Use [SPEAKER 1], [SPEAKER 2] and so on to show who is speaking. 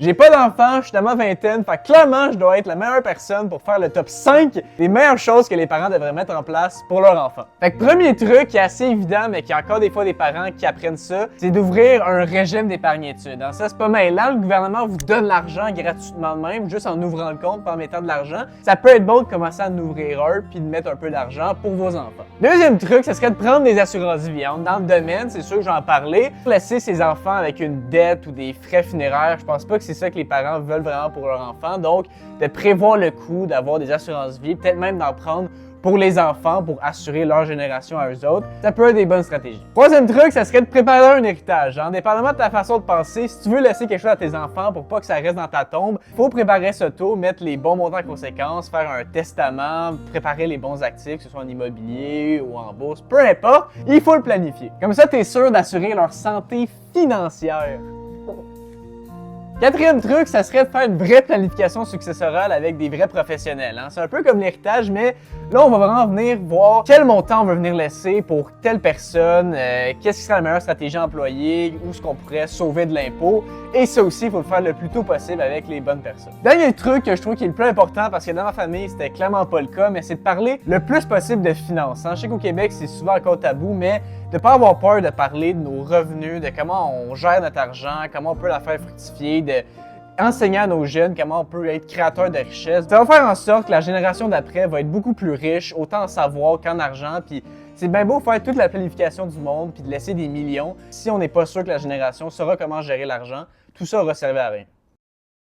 [SPEAKER 1] J'ai pas d'enfant, je suis dans ma vingtaine, fait que clairement, je dois être la meilleure personne pour faire le top 5 des meilleures choses que les parents devraient mettre en place pour leur enfant. Fait que premier truc qui est assez évident, mais qu'il y a encore des fois des parents qui apprennent ça, c'est d'ouvrir un régime d'épargne-études. Ça, c'est pas mêlant, le gouvernement vous donne l'argent gratuitement de même, juste en ouvrant le compte, pas en mettant de l'argent. Ça peut être bon de commencer à en ouvrir un, puis de mettre un peu d'argent pour vos enfants. Deuxième truc, ce serait de prendre des assurances vie. Dans le domaine, c'est sûr que j'en parlais. Laisser ses enfants avec une dette ou des frais funéraires, je pense pas que c'est ça que les parents veulent vraiment pour leur enfant. Donc, de prévoir le coût, d'avoir des assurances vie, peut-être même d'en prendre pour les enfants, pour assurer leur génération à eux autres, ça peut être des bonnes stratégies. Troisième truc, ça serait de préparer un héritage. Indépendamment de ta façon de penser, si tu veux laisser quelque chose à tes enfants pour pas que ça reste dans ta tombe, il faut préparer ce taux, mettre les bons montants en conséquence, faire un testament, préparer les bons actifs, que ce soit en immobilier ou en bourse, peu importe, il faut le planifier. Comme ça, tu es sûr d'assurer leur santé financière. Quatrième truc, ça serait de faire une vraie planification successorale avec des vrais professionnels. C'est un peu comme l'héritage, mais là, on va vraiment venir voir quel montant on veut venir laisser pour telle personne, qu'est-ce qui serait la meilleure stratégie à employer, où est-ce qu'on pourrait sauver de l'impôt. Et ça aussi, il faut le faire le plus tôt possible avec les bonnes personnes. Dernier truc que je trouve qui est le plus important, parce que dans ma famille, c'était clairement pas le cas, mais c'est de parler le plus possible de finances. Je sais qu'au Québec, c'est souvent encore tabou, mais de ne pas avoir peur de parler de nos revenus, de comment on gère notre argent, comment on peut la faire fructifier, d'enseigner à nos jeunes comment on peut être créateur de richesse. Ça va faire en sorte que la génération d'après va être beaucoup plus riche, autant en savoir qu'en argent. Puis c'est bien beau faire toute la planification du monde puis de laisser des millions. Si on n'est pas sûr que la génération saura comment gérer l'argent, tout ça aura servi à rien.